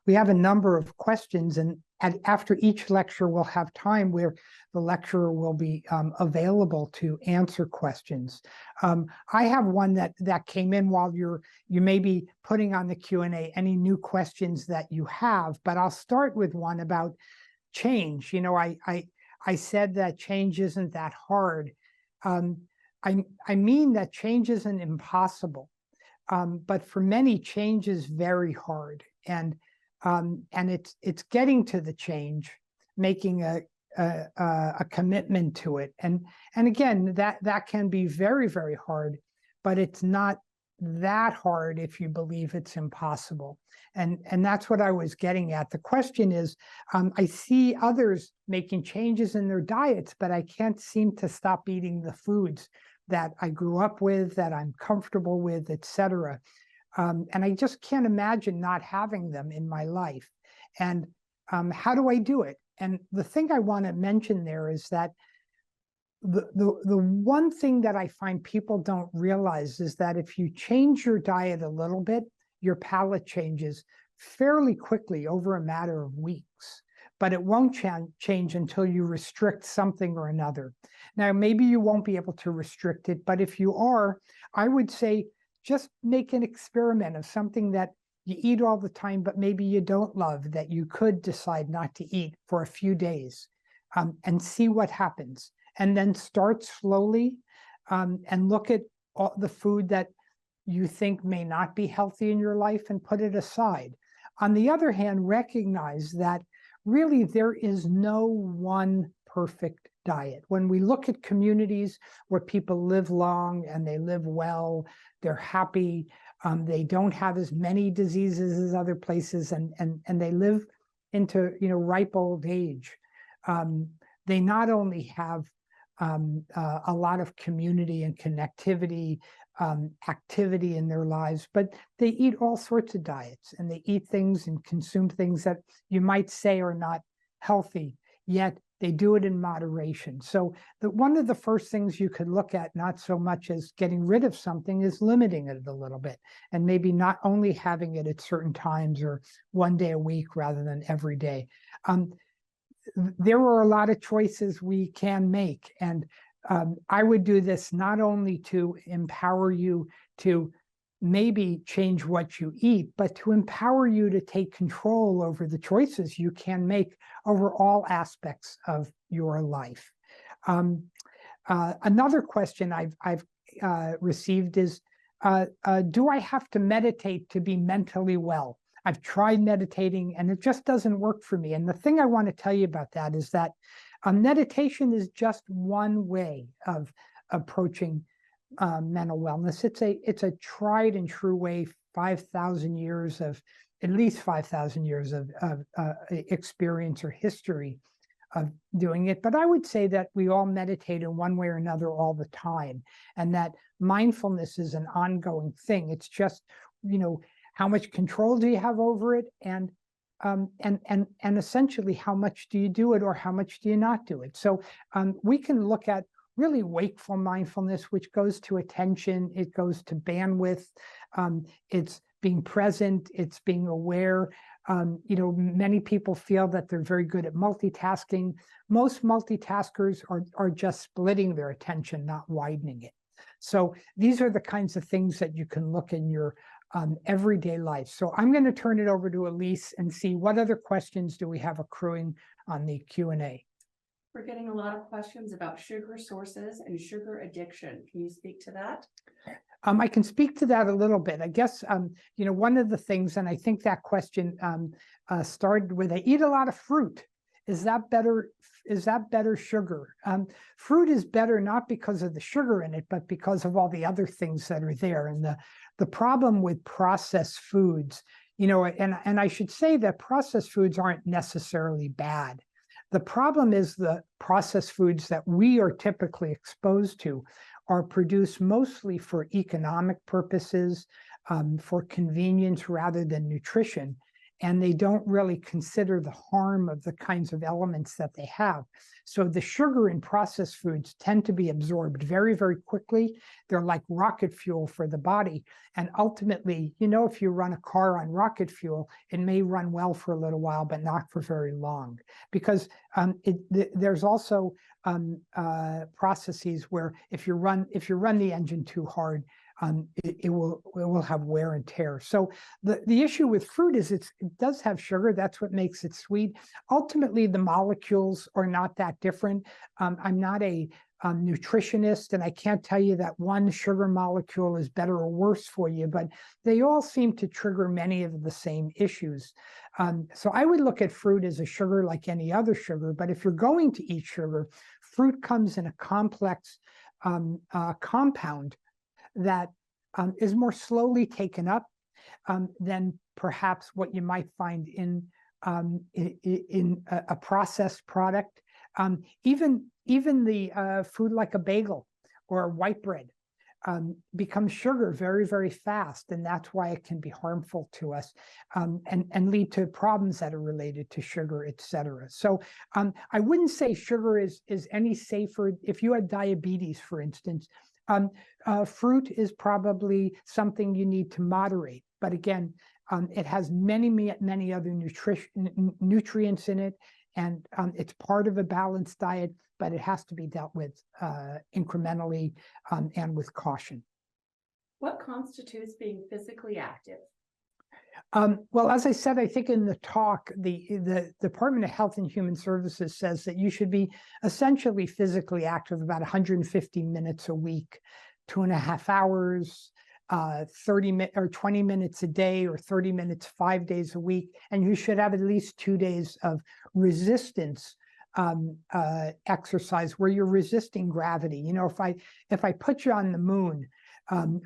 we have a number of questions, and after each lecture, we'll have time where the lecturer will be available to answer questions. I have one that came in while you may be putting on the Q&A any new questions that you have, but I'll start with one about change. You know, I said that change isn't that hard. I mean that change isn't impossible, but for many, change is very hard, and it's getting to the change, making a commitment to it, and again, that can be very, very hard, but it's not that hard if you believe it's impossible. And that's what I was getting at. The question is, I see others making changes in their diets, but I can't seem to stop eating the foods that I grew up with, that I'm comfortable with, etc. And I just can't imagine not having them in my life. And how do I do it? And the thing I want to mention there is that the one thing that I find people don't realize is that if you change your diet a little bit, your palate changes fairly quickly over a matter of weeks. But it won't change until you restrict something or another. Now, maybe you won't be able to restrict it, but if you are, I would say just make an experiment of something that you eat all the time, but maybe you don't love, that you could decide not to eat for a few days, and see what happens. And then start slowly, and look at all the food that you think may not be healthy in your life and put it aside. On the other hand, recognize that really there is no one perfect diet. When we look at communities where people live long and they live well, they're happy, they don't have as many diseases as other places, and they live into, you know, ripe old age. They not only have a lot of community and connectivity, activity in their lives, but they eat all sorts of diets, and they eat things and consume things that you might say are not healthy, yet they do it in moderation. So one of the first things you could look at, not so much as getting rid of something, is limiting it a little bit, and maybe not only having it at certain times or one day a week rather than every day. There are a lot of choices we can make, and I would do this not only to empower you to maybe change what you eat, but to empower you to take control over the choices you can make over all aspects of your life. Another question I've received is, do I have to meditate to be mentally well? I've tried meditating and it just doesn't work for me. And the thing I want to tell you about that is that meditation is just one way of approaching mental wellness. It's a tried and true way, 5,000 years of, at least 5,000 years of experience or history of doing it. But I would say that we all meditate in one way or another all the time, and that mindfulness is an ongoing thing. It's just, you know, how much control do you have over it, and essentially how much do you do it or how much do you not do it. So we can look at really wakeful mindfulness, which goes to attention, it goes to bandwidth, it's being present, it's being aware. You know, many people feel that they're very good at multitasking. Most multitaskers are just splitting their attention, not widening it. So these are the kinds of things that you can look in your everyday life. So I'm going to turn it over to Elise and see what other questions do we have accruing on the Q&A. We're getting a lot of questions about sugar sources and sugar addiction. Can you speak to that? I can speak to that a little bit. I guess, you know, one of the things, and I think that question started with, I eat a lot of fruit. Is that better? Is that better sugar? Fruit is better not because of the sugar in it, but because of all the other things that are there. And the problem with processed foods, you know, and I should say that processed foods aren't necessarily bad. The problem is the processed foods that we are typically exposed to are produced mostly for economic purposes, for convenience rather than nutrition. and they don't really consider the harm of the kinds of elements that they have. So the sugar in processed foods tend to be absorbed very, very quickly. They're like rocket fuel for the body. And ultimately, you know, if you run a car on rocket fuel, it may run well for a little while, but not for very long. Because there's also processes where if you run the engine too hard, it will have wear and tear. So the issue with fruit is it does have sugar. That's what makes it sweet. Ultimately, the molecules are not that different. I'm not a nutritionist, and I can't tell you that one sugar molecule is better or worse for you, but they all seem to trigger many of the same issues. So I would look at fruit as a sugar like any other sugar, but if you're going to eat sugar, fruit comes in a complex compound that is more slowly taken up than perhaps what you might find in a processed product. Even the food like a bagel or white bread becomes sugar very, very fast, and that's why it can be harmful to us and lead to problems that are related to sugar, et cetera. So I wouldn't say sugar is any safer. If you had diabetes, for instance, fruit is probably something you need to moderate. But again, it has many other nutrients in it, and it's part of a balanced diet, but it has to be dealt with incrementally and with caution. What constitutes being physically active? Well, as I said, I think in the talk, the Department of Health and Human Services says that you should be essentially physically active about 150 minutes a week, 2.5 hours, 30 or 20 minutes a day, or 30 minutes 5 days a week, and you should have at least 2 days of resistance exercise where you're resisting gravity. You know, if I put you on the moon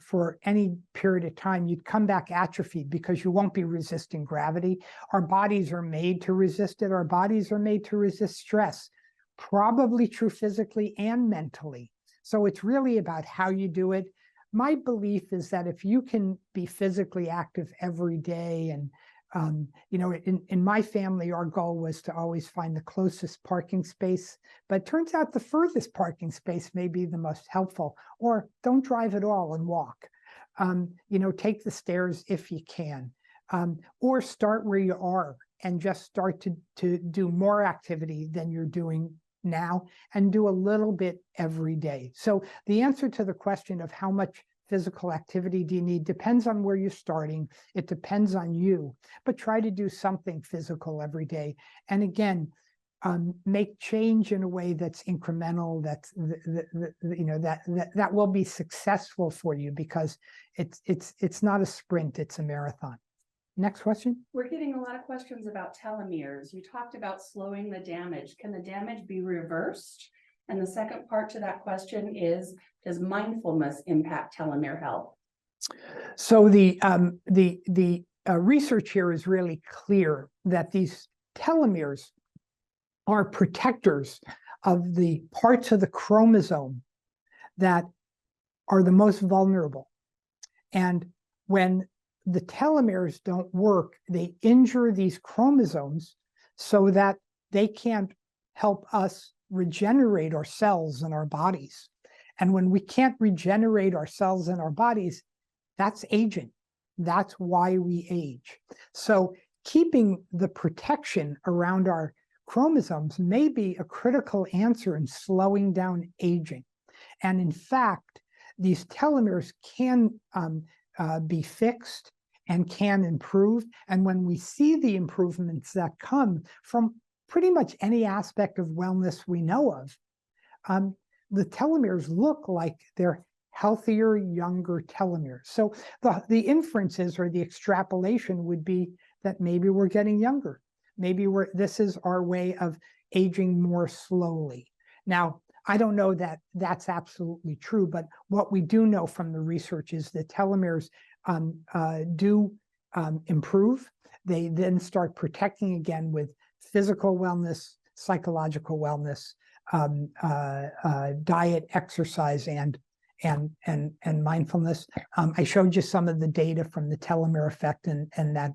for any period of time, you'd come back atrophied because you won't be resisting gravity. Our bodies are made to resist it. Our bodies are made to resist stress, probably true physically and mentally. So it's really about how you do it. My belief is that if you can be physically active every day, and you know, in my family, our goal was to always find the closest parking space, but it turns out the furthest parking space may be the most helpful, or don't drive at all and walk. You know, take the stairs if you can, or start where you are and just start to do more activity than you're doing now, and do a little bit every day. So the answer to the question of how much physical activity do you need depends on where you're starting. It depends on you, but try to do something physical every day. And again, make change in a way that's incremental, that's you know, that will be successful for you, because it's not a sprint, it's a marathon. Next question. We're getting a lot of questions about telomeres. You talked about slowing the damage. Can the damage be reversed? And the second part to that question is, does mindfulness impact telomere health? So the research here is really clear that these telomeres are protectors of the parts of the chromosome that are the most vulnerable. And when the telomeres don't work, they injure these chromosomes so that they can't help us regenerate our cells in our bodies. And when we can't regenerate our cells in our bodies, that's aging. That's why we age. So keeping the protection around our chromosomes may be a critical answer in slowing down aging. And in fact, these telomeres can be fixed and can improve. And when we see the improvements that come from pretty much any aspect of wellness we know of, the telomeres look like they're healthier, younger telomeres. So the inferences or the extrapolation would be that maybe we're getting younger. Maybe this is our way of aging more slowly. Now, I don't know that that's absolutely true, but what we do know from the research is that telomeres do improve. They then start protecting again with physical wellness, psychological wellness, diet, exercise, and and mindfulness. I showed you some of the data from the telomere effect and that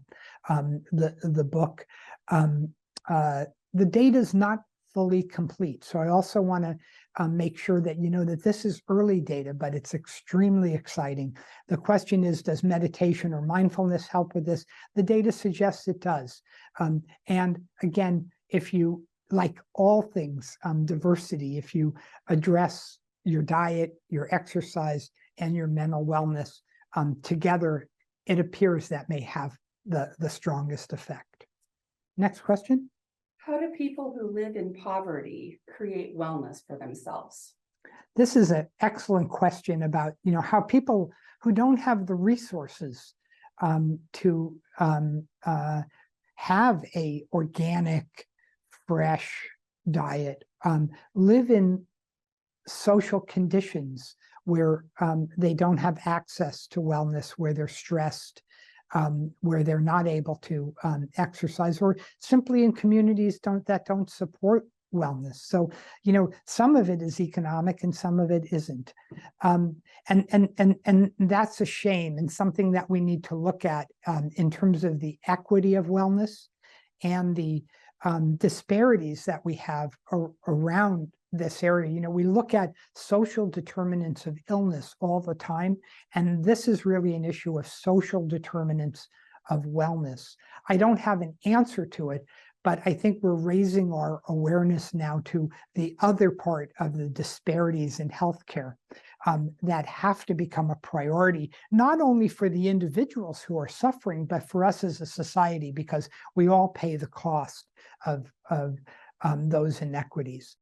the book. The data is not fully complete. So I also want to make sure that you know that this is early data, but it's extremely exciting. The question is, does meditation or mindfulness help with this? The data suggests it does. And again, if you, like all things, diversity, if you address your diet, your exercise, and your mental wellness together, it appears that may have the strongest effect. Next question. How do people who live in poverty create wellness for themselves? This is an excellent question about, how people who don't have the resources to have a organic, fresh diet, live in social conditions where they don't have access to wellness, where they're stressed, where they're not able to exercise, or simply in communities that don't support wellness. So, some of it is economic and some of it isn't. And that's a shame, and something that we need to look at in terms of the equity of wellness and the disparities that we have around this area. We look at social determinants of illness all the time, and this is really an issue of social determinants of wellness. I don't have an answer to it, but I think we're raising our awareness now to the other part of the disparities in healthcare that have to become a priority, not only for the individuals who are suffering, but for us as a society, because we all pay the cost of those inequities.